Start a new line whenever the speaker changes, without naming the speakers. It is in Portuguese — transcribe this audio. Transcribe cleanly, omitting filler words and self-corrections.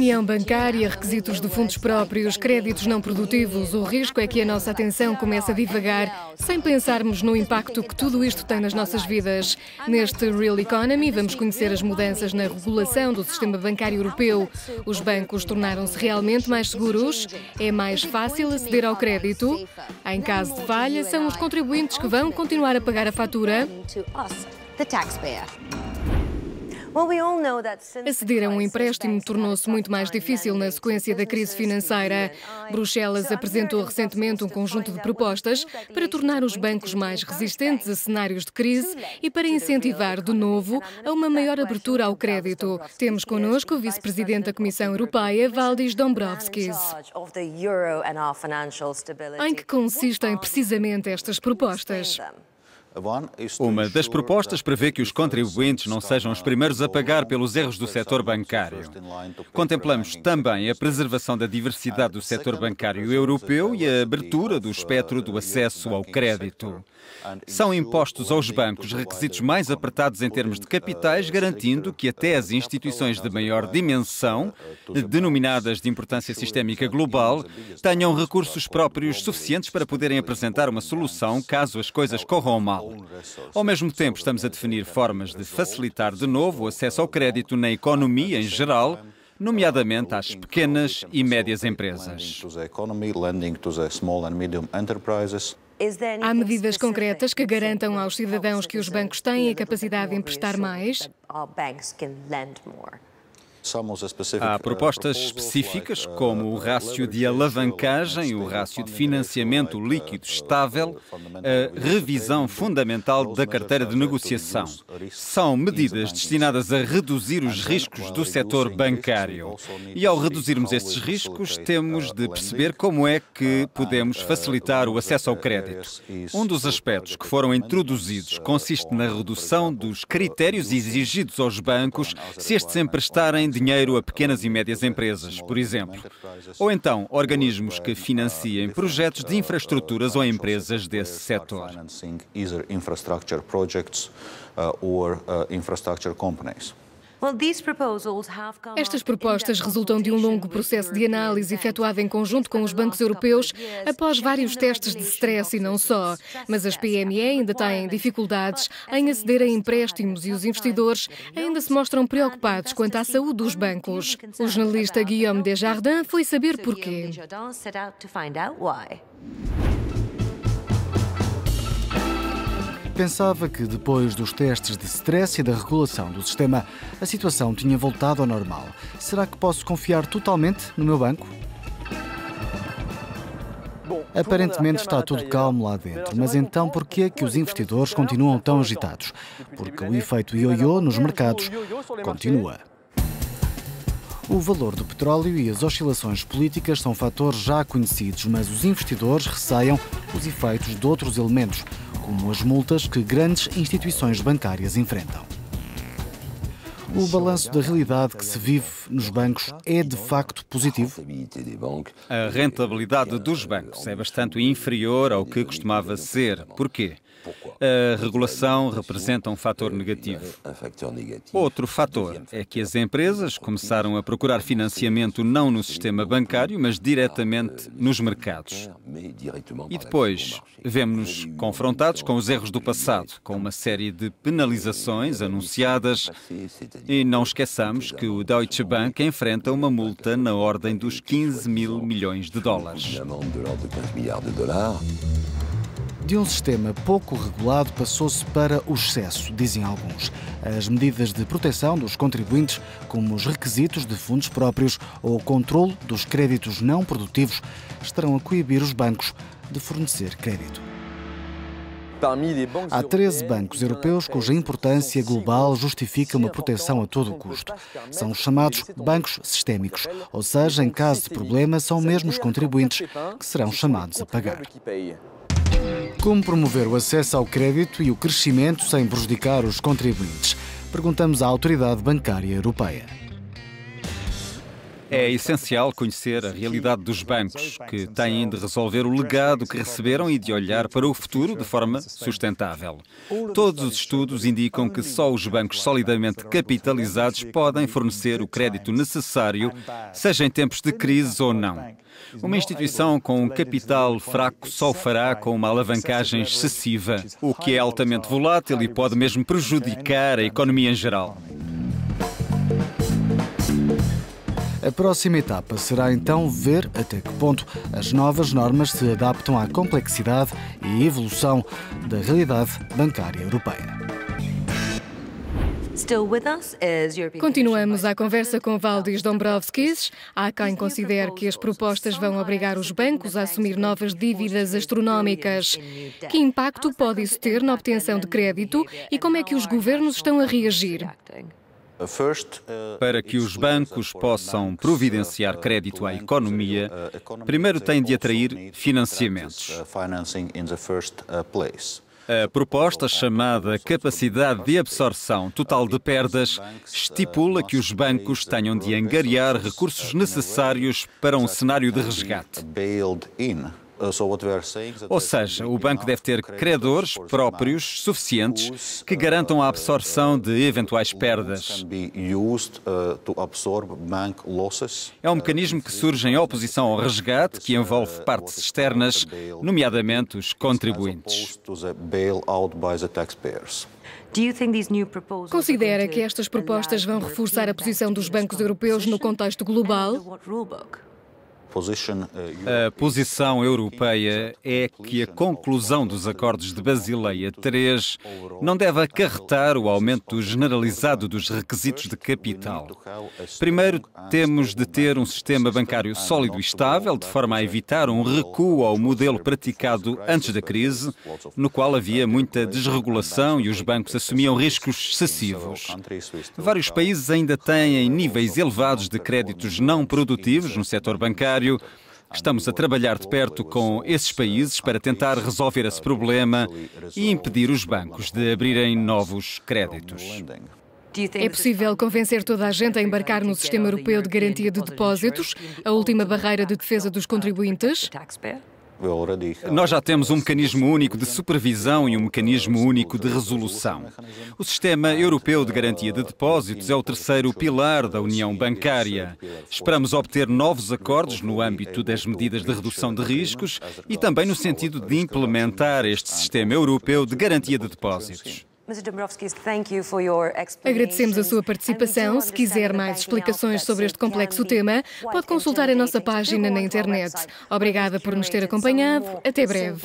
União bancária, requisitos de fundos próprios, créditos não produtivos. O risco é que a nossa atenção comece a divagar sem pensarmos no impacto que tudo isto tem nas nossas vidas. Neste Real Economy, vamos conhecer as mudanças na regulação do sistema bancário europeu. Os bancos tornaram-se realmente mais seguros? É mais fácil aceder ao crédito? Em caso de falha, são os contribuintes que vão continuar a pagar a fatura? Aceder a um empréstimo tornou-se muito mais difícil na sequência da crise financeira. Bruxelas apresentou recentemente um conjunto de propostas para tornar os bancos mais resistentes a cenários de crise e para incentivar, de novo, a uma maior abertura ao crédito. Temos connosco o vice-presidente da Comissão Europeia, Valdis Dombrovskis. Em que consistem precisamente estas propostas?
Uma das propostas prevê que os contribuintes não sejam os primeiros a pagar pelos erros do setor bancário. Contemplamos também a preservação da diversidade do setor bancário europeu e a abertura do espectro do acesso ao crédito. São impostos aos bancos requisitos mais apertados em termos de capitais, garantindo que até as instituições de maior dimensão, denominadas de importância sistémica global, tenham recursos próprios suficientes para poderem apresentar uma solução caso as coisas corram mal. Ao mesmo tempo, estamos a definir formas de facilitar de novo o acesso ao crédito na economia em geral, nomeadamente às pequenas e médias empresas.
Há medidas concretas que garantam aos cidadãos que os bancos têm a capacidade de emprestar mais?
Há propostas específicas, como o rácio de alavancagem, o rácio de financiamento líquido estável, a revisão fundamental da carteira de negociação. São medidas destinadas a reduzir os riscos do setor bancário. E ao reduzirmos estes riscos, temos de perceber como é que podemos facilitar o acesso ao crédito. Um dos aspectos que foram introduzidos consiste na redução dos critérios exigidos aos bancos se estes emprestarem dinheiro a pequenas e médias empresas, por exemplo. Ou então, organismos que financiem projetos de infraestruturas ou empresas desse setor.
Estas propostas resultam de um longo processo de análise efetuado em conjunto com os bancos europeus após vários testes de stress e não só. Mas as PME ainda têm dificuldades em aceder a empréstimos e os investidores ainda se mostram preocupados quanto à saúde dos bancos. O jornalista Guillaume Desjardins foi saber porquê.
Pensava que depois dos testes de stress e da regulação do sistema, a situação tinha voltado ao normal. Será que posso confiar totalmente no meu banco? Aparentemente está tudo calmo lá dentro, mas então por que é que os investidores continuam tão agitados? Porque o efeito ioiô nos mercados continua. O valor do petróleo e as oscilações políticas são fatores já conhecidos, mas os investidores receiam os efeitos de outros elementos, como as multas que grandes instituições bancárias enfrentam. O balanço da realidade que se vive nos bancos é de facto positivo?
A rentabilidade dos bancos é bastante inferior ao que costumava ser. Porquê? A regulação representa um fator negativo. Outro fator é que as empresas começaram a procurar financiamento não no sistema bancário, mas diretamente nos mercados. E depois, vemos-nos confrontados com os erros do passado, com uma série de penalizações anunciadas. E não esqueçamos que o Deutsche Bank enfrenta uma multa na ordem dos 15 mil milhões de dólares.
De um sistema pouco regulado passou-se para o excesso, dizem alguns. As medidas de proteção dos contribuintes, como os requisitos de fundos próprios ou o controle dos créditos não produtivos, estarão a coibir os bancos de fornecer crédito. Há 13 bancos europeus cuja importância global justifica uma proteção a todo custo. São os chamados bancos sistémicos, ou seja, em caso de problema, são mesmo os contribuintes que serão chamados a pagar. Como promover o acesso ao crédito e o crescimento sem prejudicar os contribuintes? Perguntamos à Autoridade Bancária Europeia.
É essencial conhecer a realidade dos bancos, que têm de resolver o legado que receberam e de olhar para o futuro de forma sustentável. Todos os estudos indicam que só os bancos solidamente capitalizados podem fornecer o crédito necessário, seja em tempos de crise ou não. Uma instituição com um capital fraco só o fará com uma alavancagem excessiva, o que é altamente volátil e pode mesmo prejudicar a economia em geral.
A próxima etapa será então ver até que ponto as novas normas se adaptam à complexidade e evolução da realidade bancária europeia.
Continuamos a conversa com Valdis Dombrovskis. Há quem considere que as propostas vão obrigar os bancos a assumir novas dívidas astronómicas. Que impacto pode isso ter na obtenção de crédito e como é que os governos estão a reagir?
Para que os bancos possam providenciar crédito à economia, primeiro têm de atrair financiamentos. A proposta chamada Capacidade de Absorção Total de Perdas estipula que os bancos tenham de angariar recursos necessários para um cenário de resgate. Ou seja, o banco deve ter credores próprios suficientes que garantam a absorção de eventuais perdas. É um mecanismo que surge em oposição ao resgate, que envolve partes externas, nomeadamente os contribuintes.
Considera que estas propostas vão reforçar a posição dos bancos europeus no contexto global?
A posição europeia é que a conclusão dos acordos de Basileia III não deve acarretar o aumento generalizado dos requisitos de capital. Primeiro, temos de ter um sistema bancário sólido e estável, de forma a evitar um recuo ao modelo praticado antes da crise, no qual havia muita desregulação e os bancos assumiam riscos excessivos. Vários países ainda têm níveis elevados de créditos não produtivos no setor bancário. Estamos a trabalhar de perto com esses países para tentar resolver esse problema e impedir os bancos de abrirem novos créditos.
É possível convencer toda a gente a embarcar no Sistema Europeu de Garantia de Depósitos, a última barreira de defesa dos contribuintes?
Nós já temos um mecanismo único de supervisão e um mecanismo único de resolução. O Sistema Europeu de Garantia de Depósitos é o terceiro pilar da União Bancária. Esperamos obter novos acordos no âmbito das medidas de redução de riscos e também no sentido de implementar este Sistema Europeu de Garantia de Depósitos.
Agradecemos a sua participação. Se quiser mais explicações sobre este complexo tema, pode consultar a nossa página na internet. Obrigada por nos ter acompanhado. Até breve.